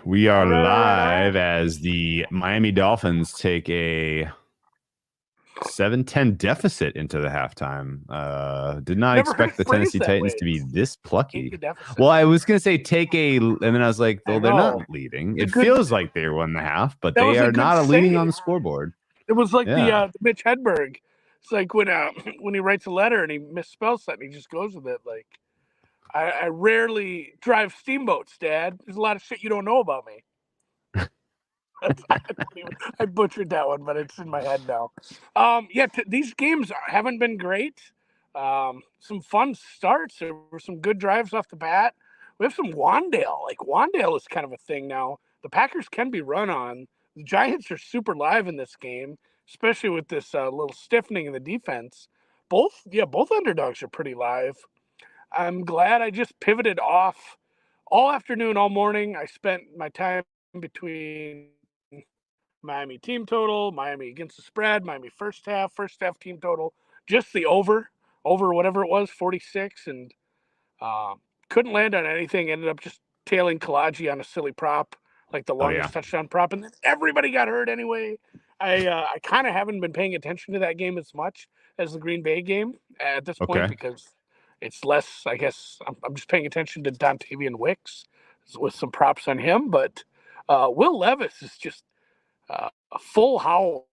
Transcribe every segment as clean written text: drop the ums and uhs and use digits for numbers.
We are All live right. as the Miami Dolphins take a 7-10 deficit into the halftime. Did not Never heard it expect the phrased Tennessee that Titans way. to be this plucky. Into deficit. Well, I was going to say take a, and then I was like, I well, they're not know. leading. It's a It good. feels like they won the half, but That they was a are good not leading on save. the scoreboard. It was like Yeah. the Mitch Hedberg. It's like when when he writes a letter and he misspells something, he just goes with it. Like I rarely drive steamboats, Dad. There's a lot of shit you don't know about me. I butchered that one, but it's in my head now. Yeah, these games haven't been great. Some fun starts. There were some good drives off the bat. We have some Wandale. Like Wandale is kind of a thing now. The Packers can be run on. The Giants are super live in this game, especially with this little stiffening in the defense. Both underdogs are pretty live. I'm glad I just pivoted off all afternoon, all morning. I spent my time between Miami team total, Miami against the spread, Miami first half team total, just the over whatever it was, 46, and uh, couldn't land on anything. Ended up just tailing Kalaji on a silly prop, like the Oh, yeah. longest touchdown prop, and then everybody got hurt anyway. I kind of haven't been paying attention to that game as much as the Green Bay game at this point Okay. because it's less. I guess I'm just paying attention to Dontavian Wicks with some props on him, but Will Levis is just a full howl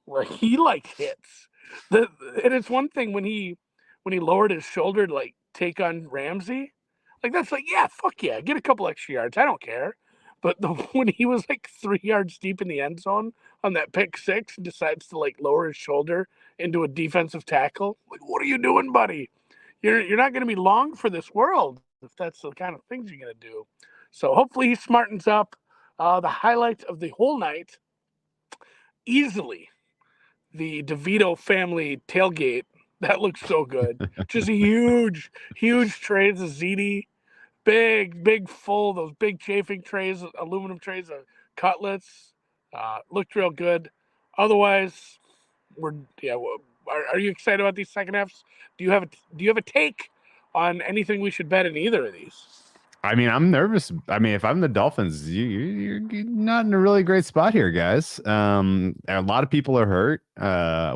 where he like hits. And it's one thing when he lowered his shoulder to like take on Ramsey, like that's like yeah, fuck yeah, get a couple extra yards, I don't care. But when he was like 3 yards deep in the end zone on that pick six and decides to like lower his shoulder into a defensive tackle, like what are you doing, buddy? You're not going to be long for this world if that's the kind of things you're going to do. So hopefully he smartens up. The highlight of the whole night easily the DeVito family tailgate. That looks so good. Just huge trays of ziti, big full those big chafing trays, aluminum trays of cutlets. Looked real good. Otherwise, we're yeah. Are you excited about these second halves? Do you have a take on anything we should bet in either of these? I mean, I'm nervous. I mean, if I'm the Dolphins, you're not in a really great spot here, guys. A lot of people are hurt.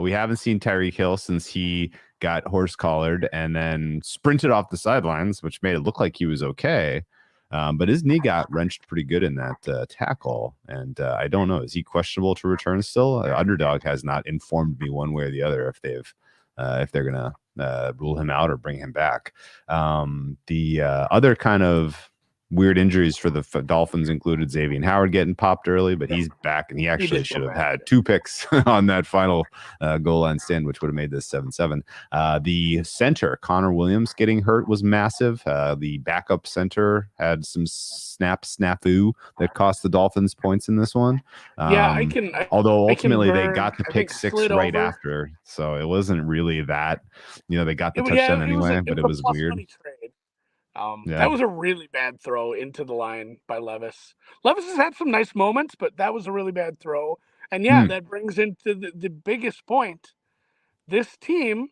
We haven't seen Tyreek Hill since he got horse collared and then sprinted off the sidelines, which made it look like he was okay. But his knee got wrenched pretty good in that tackle, and I don't know, is he questionable to return still? Underdog has not informed me one way or the other if they're gonna rule him out or bring him back. The other kind of weird injuries for the Dolphins included Xavier Howard getting popped early, but he's back, and he actually should have had 2 picks on that final goal line stand, which would have made this 7-7. The center, Connor Williams, getting hurt was massive. The backup center had some snafu that cost the Dolphins points in this one. Although ultimately they got the pick 6 right after, so it wasn't really that. They got the touchdown anyway, but it was weird. Money trade. That was a really bad throw into the line by Levis. Levis has had some nice moments, but that was a really bad throw. And yeah, that brings into the biggest point. This team,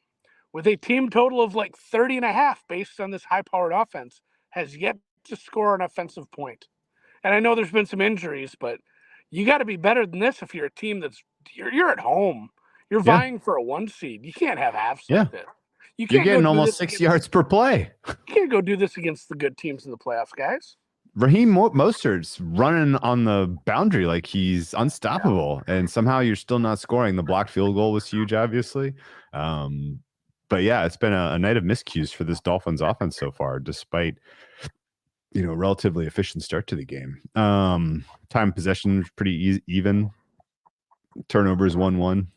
with a team total of like 30.5 based on this high-powered offense, has yet to score an offensive point. And I know there's been some injuries, but you got to be better than this if you're a team that's you're at home. You're vying for a 1 seed. You can't have halves like this. You're getting almost 6 yards per play. You can't go do this against the good teams in the playoffs, guys. Raheem Mostert's running on the boundary like he's unstoppable, and somehow you're still not scoring. The blocked field goal was huge, obviously. But yeah, it's been a night of miscues for this Dolphins offense so far, despite relatively efficient start to the game. Time possession pretty even. Turnovers 1-1.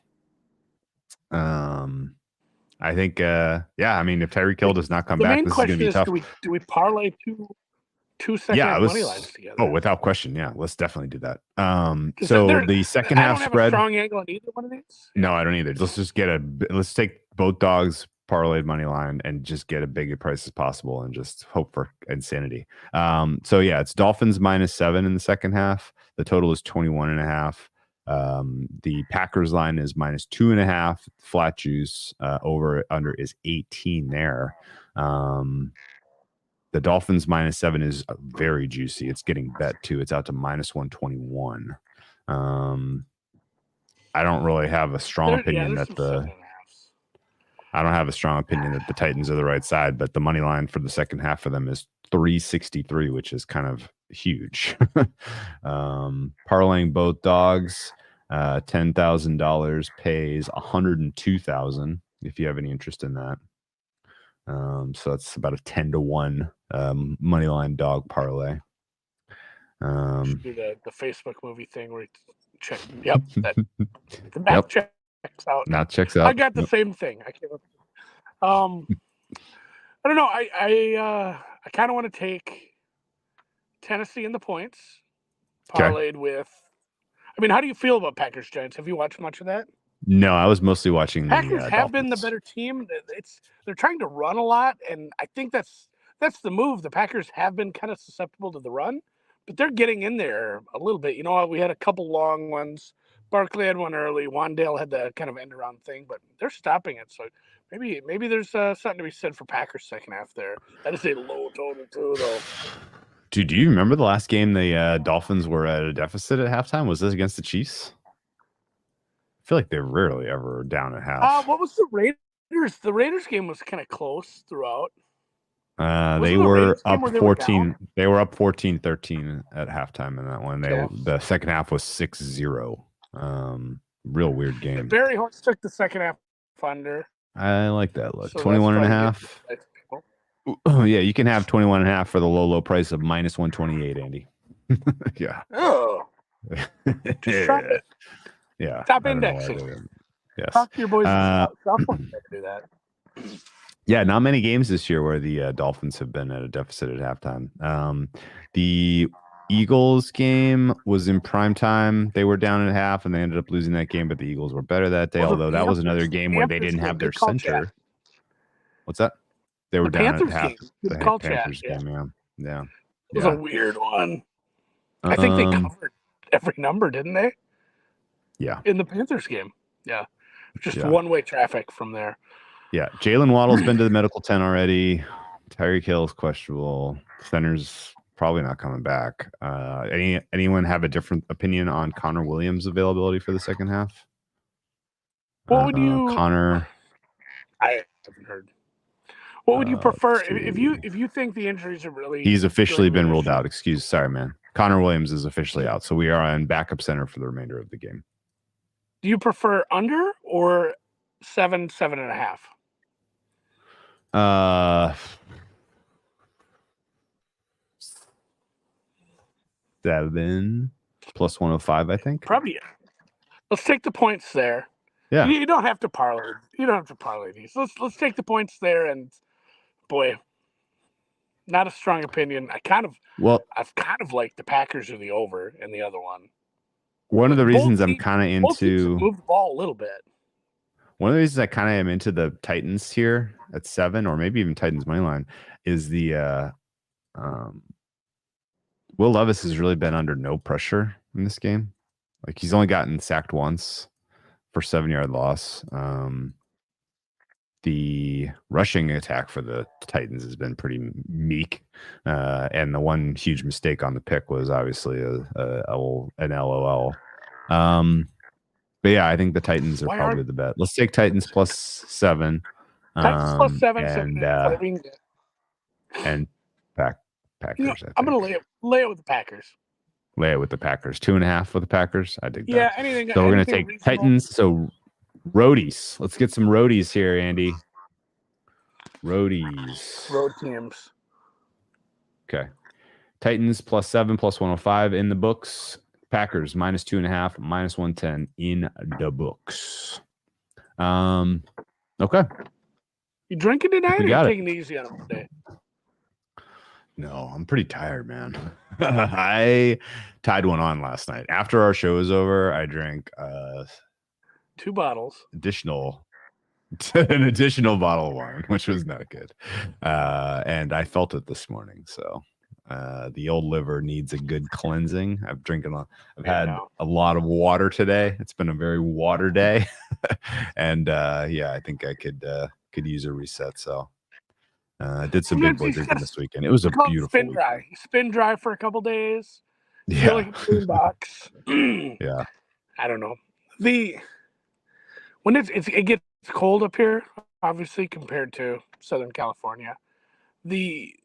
I think, I mean, if Tyreek Hill does not come back, this is going to be tough. Do we parlay two second half money lines together? Oh, without question. Yeah, let's definitely do that. So the second half spread. I don't have a strong angle on either one of these. No, I don't either. Let's take both dogs parlayed money line and just get a big price as possible and just hope for insanity. So yeah, it's Dolphins -7 in the second half. The total is 21.5. The Packers line is -2.5. Flat juice. Over under is 18 there. The Dolphins -7 is very juicy. It's getting bet too. It's out to -121. I don't really have a strong opinion that I don't have a strong opinion that the Titans are the right side, but the money line for the second half for them is 363, which is kind of huge. Parlaying both dogs, $10,000 pays 102,000 if you have any interest in that. So that's about a 10-1 money line dog parlay. Do the Facebook movie thing where you check. Yep, the math checks out. Math checks out. I got the same thing. I can't. I don't know. I kind of want to take Tennessee in the points, parlayed with. I mean, how do you feel about Packers Giants? Have you watched much of that? No, I was mostly watching. Packers have been the better team. They're trying to run a lot, and I think that's the move. The Packers have been kind of susceptible to the run, but they're getting in there a little bit. You know, we had a couple long ones. Barkley had one early. Wandale had the kind of end around thing, but they're stopping it. So maybe there's something to be said for Packers second half there. That is a low total too, though. Dude, do you remember the last game the Dolphins were at a deficit at halftime? Was this against the Chiefs? I feel like they're rarely ever down at half. What was the Raiders? The Raiders game was kind of close throughout. They were up 14. They were up 14-13 at halftime in that one. The second half was 6-0. Real weird game. Barry Horse took the second half under. I like that look. So 21.5. Oh yeah, you can have 21.5 for the low price of -128, Andy. Yeah. Oh. Just it. Yeah. Stop indexing. Yes. Talk to your boys. Stop do that. Yeah, not many games this year where the Dolphins have been at a deficit at halftime. The Eagles game was in prime time. They were down at half, and they ended up losing that game. But the Eagles were better that day. Although that was another game where they didn't have their center. What's that? They were down at half. The Panthers game, yeah. It was a weird one. I think they covered every number, didn't they? Yeah. In the Panthers game. Yeah. Just one-way traffic from there. Yeah. Jalen Waddle's been to the medical tent already. Tyreek Hill's questionable. Center's probably not coming back. Anyone have a different opinion on Connor Williams' availability for the second half? What would you Connor? I haven't heard. What would you prefer if you think the injuries are really? He's officially been ruled out. Sorry, man. Connor Williams is officially out, so we are on backup center for the remainder of the game. Do you prefer under or 7.5? 7 plus 105, I think. Probably. Let's take the points there. Yeah. You don't have to parlay. You don't have to parlay these. Let's take the points there, and boy, not a strong opinion. I've kind of liked the Packers or the over in the other one. One of the reasons I'm kind of into move the ball a little bit. One of the reasons I kind of am into the Titans here at 7, or maybe even Titans money line, is the Will Levis has really been under no pressure in this game. Like, he's only gotten sacked once for 7-yard loss. The rushing attack for the Titans has been pretty meek, and the one huge mistake on the pick was obviously an LOL. But yeah, I think the Titans are probably the bet. Let's take Titans plus 7. Titans plus 7 and Packers. You know, I'm gonna lay it with the Packers. Lay it with the Packers. 2.5 with the Packers. I dig that. Yeah, anything. So we're gonna take reasonable. Titans. So roadies. Let's get some roadies here, Andy. Roadies. Road teams. Okay. Titans plus 7 plus 105 in the books. Packers minus 2.5, minus 110 in the books. Okay. You drinking tonight or you taking it easy on a day? No, I'm pretty tired, man. I tied one on last night. After our show was over, I drank 2 bottles. An additional bottle of wine, which was not good. And I felt it this morning. So the old liver needs a good cleansing. I've had a lot of water today. It's been a very water day. And I think I could use a reset. So Did some big boy drinking this weekend. It was a beautiful spin weekend. dry. Spin dry for a couple days. Yeah. Feel like a boombox. Yeah. I don't know. When it gets cold up here, obviously compared to Southern California, the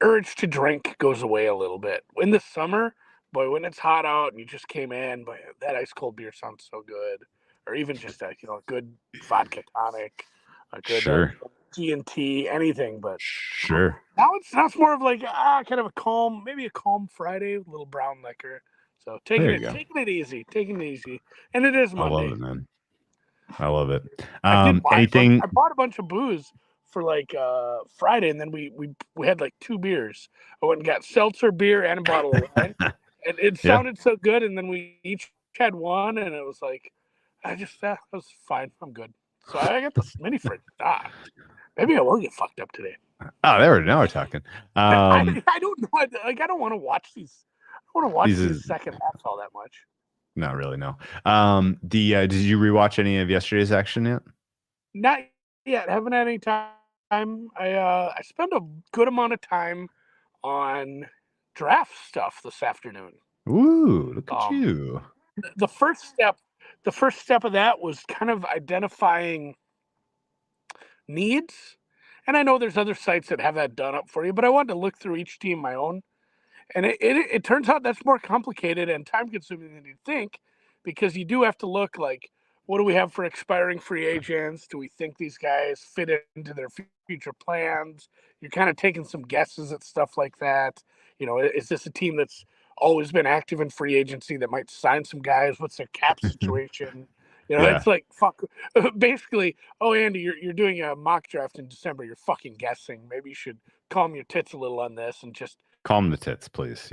urge to drink goes away a little bit. In the summer, boy, when it's hot out and you just came in, boy, that ice cold beer sounds so good. Or even just a good vodka tonic, a good Sure. G&T, anything. But Sure. now it's more of like kind of a calm Friday with a little brown liquor. So taking it easy, and it is Monday. I love it, man. I love it. I bought a bunch of booze for like Friday, and then we had like 2 beers. I went and got seltzer beer and a bottle of wine, and it sounded so good. And then we each had one, and it was like, I was fine. I'm good. So I got this mini fridge. Maybe I will get fucked up today. Oh, now we're talking. I don't know. Like I don't want to watch these. I don't want to watch these second halves all that much. Not really, no. Did you rewatch any of yesterday's action yet? Not yet. Haven't had any time. I spent a good amount of time on draft stuff this afternoon. Ooh, look at you. The first step of that was kind of identifying needs. And I know there's other sites that have that done up for you, but I wanted to look through each team my own. And it turns out that's more complicated and time consuming than you'd think, because you do have to look like, what do we have for expiring free agents? Do we think these guys fit into their future plans? You're kind of taking some guesses at stuff like that. Is this a team that's always been active in free agency that might sign some guys? What's their cap situation? It's like, fuck. Basically, Andy, you're doing a mock draft in December. You're fucking guessing. Maybe you should calm your tits a little on this and just calm the tits, please.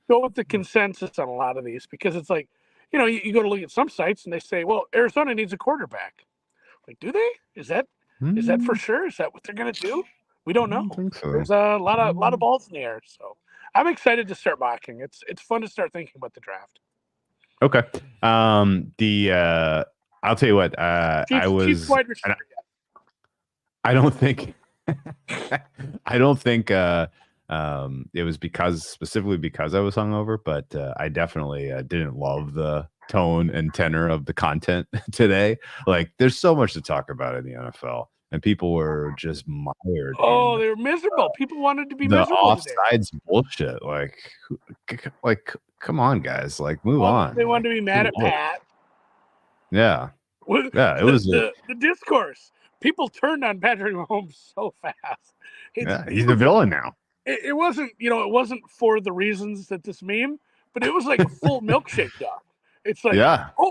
Go with the consensus on a lot of these, because it's like, you go to look at some sites and they say, well, Arizona needs a quarterback. Like, do they? Is that for sure? Is that what they're going to do? We don't know. I don't think so. There's a lot of balls in the air. So I'm excited to start mocking. It's fun to start thinking about the draft. Okay. I'll tell you what, Chiefs wide receiver. I don't think it was specifically because I was hungover, but I definitely didn't love the tone and tenor of the content today. Like, there's so much to talk about in the NFL, and people were just mired. They were miserable. People wanted to be the miserable offsides today. Bullshit. Like, come on, guys. Like, move on. They wanted to be mad at Pat. Yeah. Yeah, it was the discourse. People turned on Patrick Mahomes so fast. He's the villain now. It wasn't, it wasn't for the reasons that this meme, but it was like a full milkshake dog. It's like,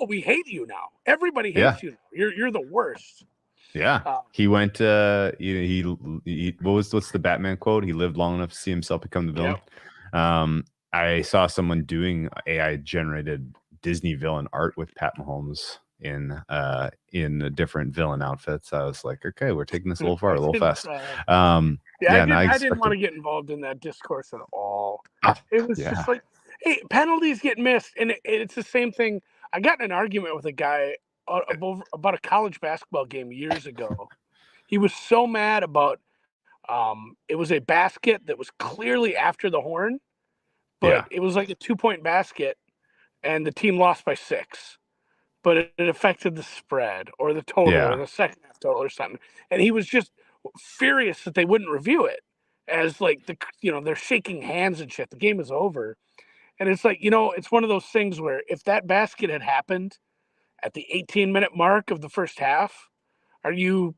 we hate you now. Everybody hates you now. You're the worst. Yeah. He went what's the Batman quote? He lived long enough to see himself become the villain. Yep. I saw someone doing AI generated Disney villain art with Pat Mahomes in different villain outfits. I was like, okay, we're taking this a little far, a little fast. I didn't want to get involved in that discourse at all. It was just like, hey, penalties get missed, and it's the same thing. I got in an argument with a guy about a college basketball game years ago. He was so mad about it was a basket that was clearly after the horn, but it was like a 2-point basket, and the team lost by 6. But it affected the spread or the total or the second half total or something. And he was just furious that they wouldn't review it, as like they're shaking hands and shit. The game is over. And it's like, it's one of those things where if that basket had happened at the 18-minute mark of the first half, are you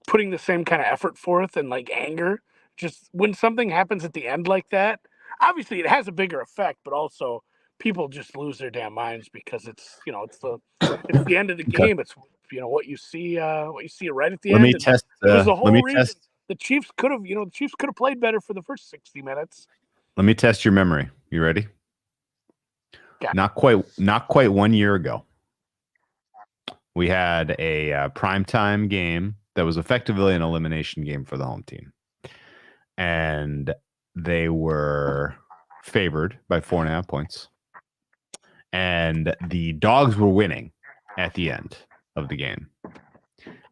putting the same kind of effort forth and like anger? Just when something happens at the end like that, obviously it has a bigger effect, but also people just lose their damn minds because it's the end of the game. It's what you see right at the end. Let me test. It was the whole reason the Chiefs could have played better for the first 60 minutes. Let me test your memory. You ready? Not quite 1 year ago, we had a primetime game that was effectively an elimination game for the home team, and they were favored by 4.5 points. And the dogs were winning at the end of the game.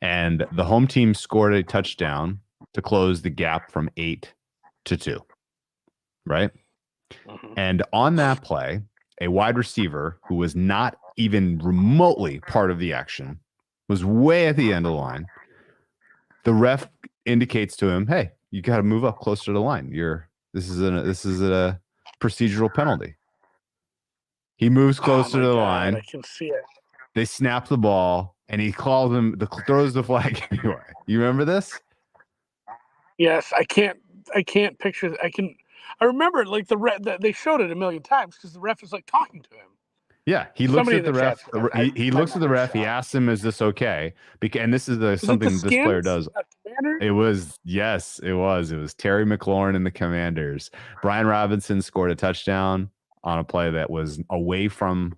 and the home team scored a touchdown to close the gap from 8-2, right? Mhm. And on that play, a wide receiver who was not even remotely part of the action was way at the end of the line. The ref indicates to him, "Hey, you got to move up closer to the line. This is a procedural penalty." He moves Oh closer my to the God, I line. can see it. They snap the ball, and he calls him, throws the flag anyway. You remember this? Yes, I can't picture. I remember like they showed it a million times because the ref is like talking to him. Yeah, he looks Somebody at in the the ref. chat's gonna. He My looks at the memory's ref. He shot. asks him, "Is this okay?" And this is Was it the something this player Skins? does. Commander? It was, yes, it was. It was Terry McLaurin and the Commanders. Brian Robinson scored a touchdown on a play that was away from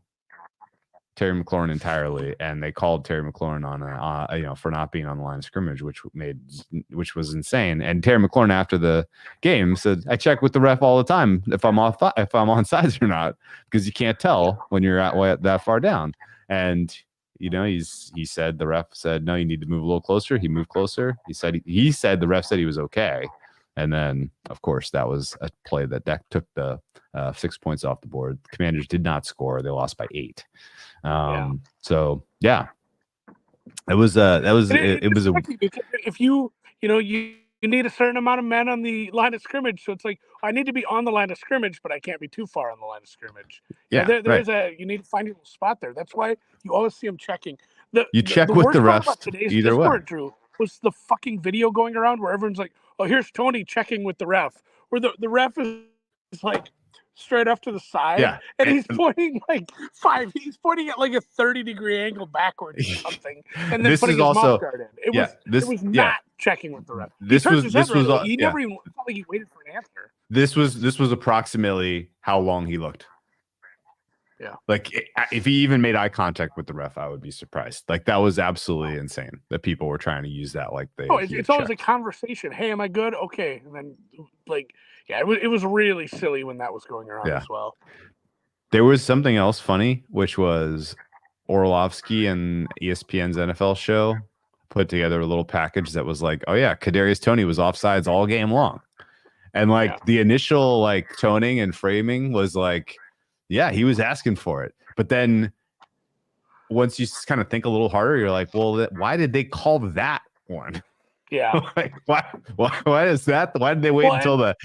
Terry McLaurin entirely, and they called Terry McLaurin on for not being on the line of scrimmage, which was insane. And Terry McLaurin after the game said, "I check with the ref all the time if I'm on sides or not, because you can't tell when you're at that far down." And he said the ref said, "No, you need to move a little closer." He moved closer. He said the ref said he was okay. And then, of course, that was a play that took the 6 points off the board. The Commanders did not score. They lost by 8. So yeah, it was tricky because if you need a certain amount of men on the line of scrimmage, so it's like I need to be on the line of scrimmage, but I can't be too far on the line of scrimmage. There right. is you need to find a little spot there. That's why you always see them checking. You check The with the worst part refs about today's either way. Discord, Drew, was the fucking video going around where everyone's like, "Oh, here's Tony checking with the ref," where the ref is like straight off to the side, Yeah, and he's pointing he's pointing at like a 30-degree angle backwards or something, and then this putting is his also mouth guard in. It was not checking with the ref. He This turns was his this head right was away. He never even felt like he waited for an answer. This was approximately how long he looked. Yeah. Like if he even made eye contact with the ref, I would be surprised. Like that was absolutely insane that people were trying to use that. Like It's always a conversation. Hey, am I good? Okay, and then it was really silly when that was going around as well. There was something else funny, which was Orlovsky and ESPN's NFL show put together a little package that was like, "Oh yeah, Kadarius Toney was offsides all game long," and the initial toning and framing was like, "Yeah, he was asking for it," but then once you kind of think a little harder, you're like, "Well, why did they call that one?" Yeah. Why is that? Why did they wait until the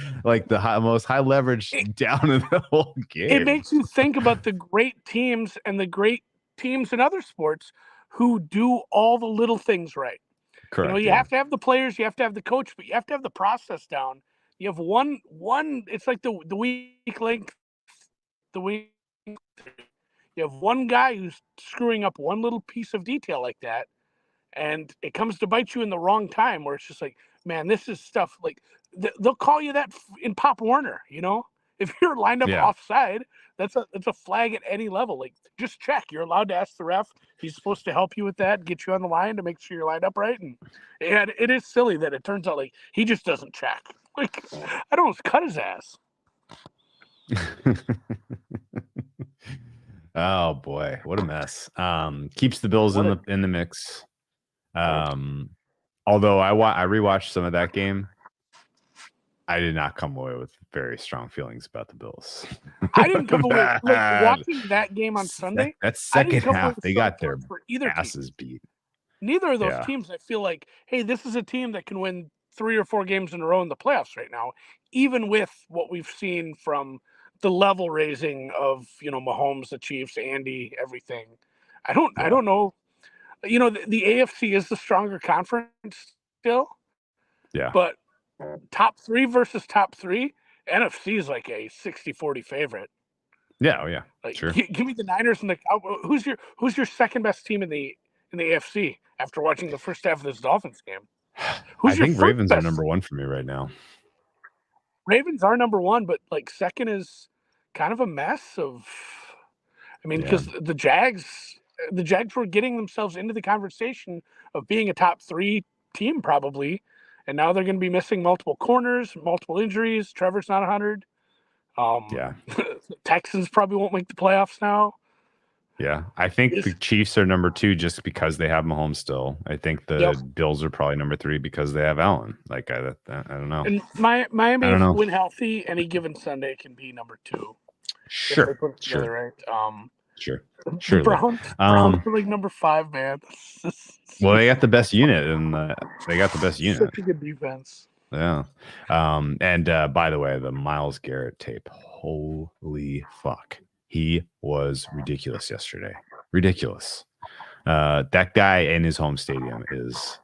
most high leverage down in the whole game? It makes you think about the great teams and the great teams in other sports who do all the little things right. Correct. You have to have the players, you have to have the coach, but you have to have the process down. You have one. It's like the weak link. The weak. You have one guy who's screwing up one little piece of detail like that, and it comes to bite you in the wrong time. Where it's just like, man, this is stuff like they'll call you that in Pop Warner. If you're lined up offside, that's a flag at any level. Like, just check. You're allowed to ask the ref. He's supposed to help you with that, get you on the line to make sure you're lined up right. And it is silly that it turns out like he just doesn't check. Like, I don't cut his ass. Oh boy, what a mess. Keeps the Bills in the mix. Although I rewatched some of that game, I did not come away with very strong feelings about the Bills. I didn't come away watching that game on Sunday. That second half, they got their asses beat. Neither of those teams, I feel like, hey, this is a team that can win 3 or 4 games in a row in the playoffs right now, even with what we've seen from the level raising of Mahomes, the Chiefs, Andy, everything. I don't know. The AFC is the stronger conference still. Yeah. But top 3 versus top 3, NFC is like a 60-40 favorite. Yeah, oh yeah. Sure. Give me the Niners and the Cowboys. Who's your second best team in the AFC after watching the first half of this Dolphins game? I think Ravens are number 1 for me right now. Ravens are number 1, but second is kind of a mess of. I mean, because the Jags were getting themselves into the conversation of being a top 3 team probably, and now they're going to be missing multiple corners, multiple injuries. Trevor's not 100. The Texans probably won't make the playoffs now. Yeah, I think the Chiefs are number 2 just because they have Mahomes still. I think the Bills are probably number 3 because they have Allen. Like I don't know. And Miami, I don't know. when healthy, any given Sunday can be number 2 if they Sure, put it sure, together right. sure, The surely. Browns are like number 5, man. Well, they got the best unit, and they got the best unit. Such a good defense. Yeah. And by the way, the Myles Garrett tape. Holy fuck. He was ridiculous yesterday. Ridiculous. That guy in his home stadium is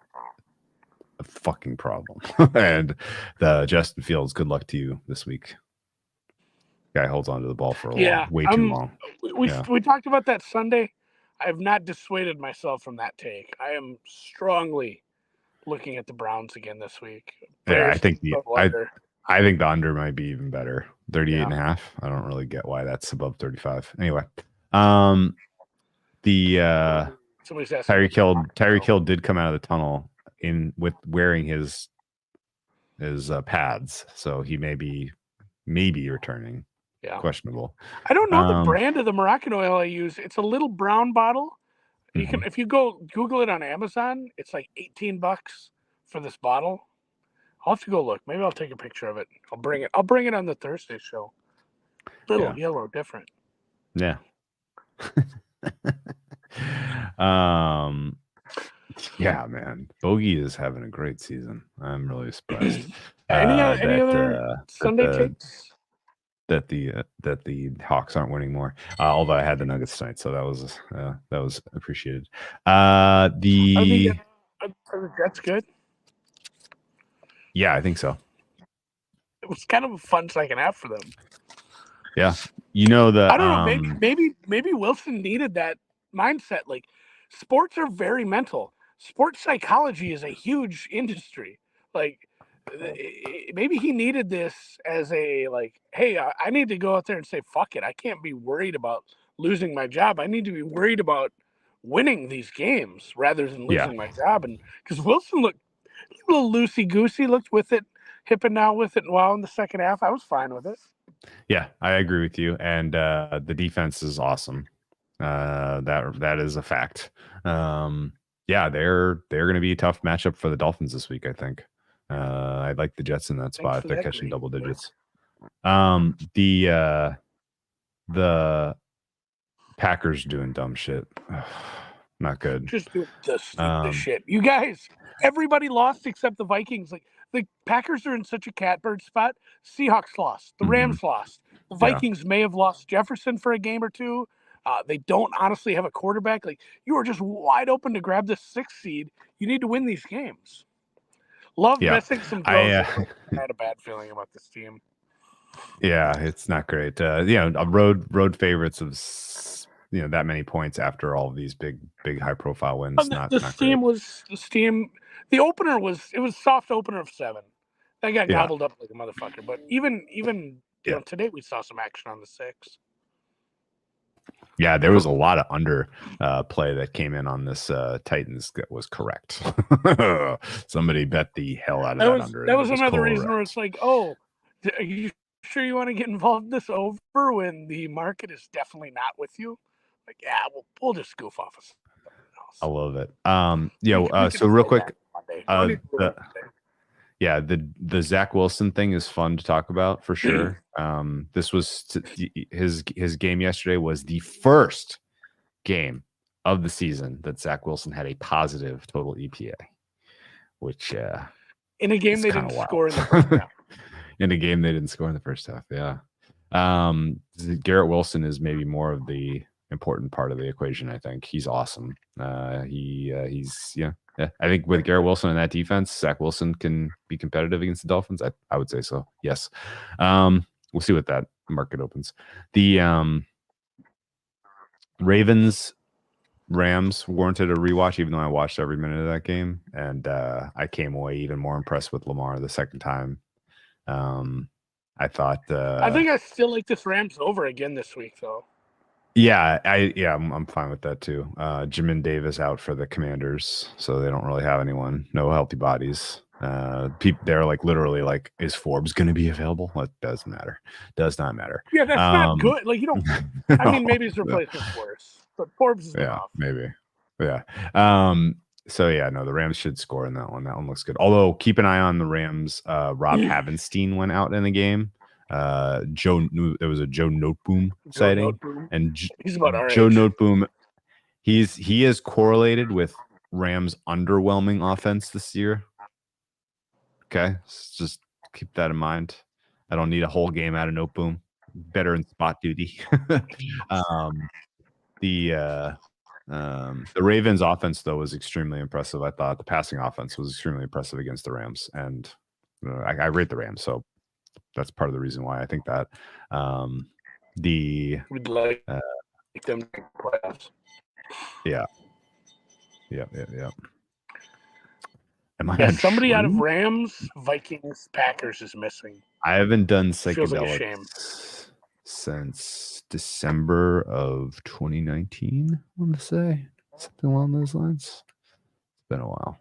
a fucking problem. And the Justin Fields, good luck to you this week. Guy holds on to the ball for way too long. We talked about that Sunday. I have not dissuaded myself from that take. I am strongly looking at the Browns again this week. Yeah, I think the under might be even better. 38 and a half. I don't really get why that's above 35. Anyway, the Tyreek Hill did come out of the tunnel with wearing his pads, so he may be returning. Yeah, questionable. I don't know the brand of the Moroccan oil I use. It's a little brown bottle. You can, if you go Google it on Amazon, it's like $18 for this bottle. I'll have to go look. Maybe I'll take a picture of it. I'll bring it on the Thursday show. Little yellow, different. Yeah. Yeah, man. Bogey is having a great season. I'm really surprised. Any other Sunday takes? That the Hawks aren't winning more. Although I had the Nuggets tonight, so that was appreciated. Are the Jets good? Yeah, I think so. It was kind of a fun second half for them. Yeah, I don't know. Maybe Wilson needed that mindset. Like, sports are very mental. Sports psychology is a huge industry. Like, maybe he needed this as a hey, I need to go out there and say fuck it. I can't be worried about losing my job. I need to be worried about winning these games rather than losing my job. And because Wilson looked a little loosey goosey, looked with it, hip and down with it, and while in the second half, I was fine with it. Yeah, I agree with you. And the defense is awesome. That is a fact. Yeah, they're going to be a tough matchup for the Dolphins this week, I think. I like the Jets in that spot if they're catching double digits. The Packers doing dumb shit. Not good. Just doing the shit. You guys, everybody lost except the Vikings. Like, the Packers are in such a catbird spot. Seahawks lost. The Rams lost. The Vikings may have lost Jefferson for a game or two. They don't honestly have a quarterback. Like, you are just wide open to grab the 6th seed. You need to win these games. Love missing some throws. I had a bad feeling about this team. Yeah, it's not great. Road favorites of that many points after all of these big high profile wins. The opener was soft opener of 7. That got gobbled up like a motherfucker. But even today we saw some action on the 6. Yeah, there was a lot of under play that came in on this Titans that was correct. Somebody bet the hell out of that under. That was another reason where it's like, oh, are you sure you want to get involved in this over when the market is definitely not with you? Like, yeah, we'll just goof off us. I love it. So real quick, the Zach Wilson thing is fun to talk about for sure. This was his game yesterday was the first game of the season that Zach Wilson had a positive total EPA, which in a game they didn't score in the first half. In a game they didn't score in the first half, yeah. Garrett Wilson is maybe more of the important part of the equation. I think he's awesome. He's I think with Garrett Wilson and that defense, Zach Wilson can be competitive against the Dolphins. I would say so. Yes. We'll see what that market opens. The Ravens Rams warranted a rewatch, even though I watched every minute of that game, and I came away even more impressed with Lamar the second time. I thought. I think I still like this Rams over again this week, though. Yeah, I'm fine with that too. Jamin Davis out for the Commanders, so they don't really have anyone. No healthy bodies. They're like literally like, is Forbes going to be available? Well, it doesn't matter. Does not matter. Yeah, that's not good. Like, you don't. No, I mean, maybe his replacement's worse. but Forbes has been Yeah, off. maybe. Yeah. So yeah, no, the Rams should score in that one. That one looks good. Although keep an eye on the Rams. Rob Havenstein went out in the game. There was a Joe Noteboom Joe sighting, Noteboom. and He's about our Joe age. Noteboom. He is correlated with Rams' underwhelming offense this year. Okay, so just keep that in mind. I don't need a whole game out of Noteboom. Better in spot duty. The Ravens offense, though, was extremely impressive. I thought the passing offense was extremely impressive against the Rams, and I rate the Rams, so that's part of the reason why I think that. We'd like them to make playoffs. Yeah. Am I Yeah, on somebody out of shrooms? Rams, Vikings, Packers is missing. I haven't done Feels like a shame. psychedelics since December of 2019, I want to say. Something along those lines. It's been a while.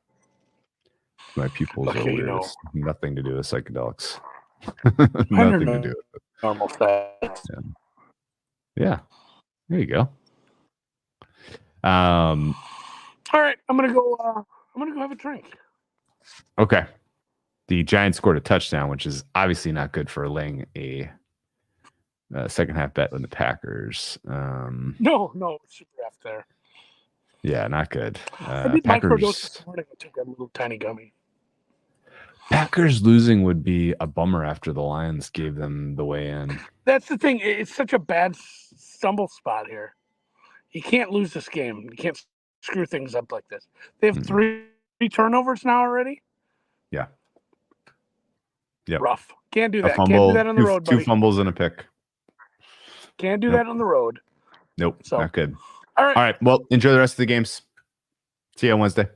My pupils are Okay, weird. It's nothing to do with psychedelics. Mine are Nothing to do with it. normal size. Yeah. There you go. All right, I'm gonna go have a drink. Okay. The Giants scored a touchdown, which is obviously not good for laying a second half bet with the Packers. No, super F there. Yeah, not good. I did microdose this morning. I took a little tiny gummy. Packers losing would be a bummer after the Lions gave them the way in. That's the thing. It's such a bad stumble spot here. You can't lose this game. You can't screw things up like this. They have three turnovers now already. Yeah. Yep. Rough. Can't do that. Fumble, Can't do that on the road, buddy. 2 fumbles and a pick. Can't do that on the road. Nope. So, not good. All right. Well, enjoy the rest of the games. See you on Wednesday.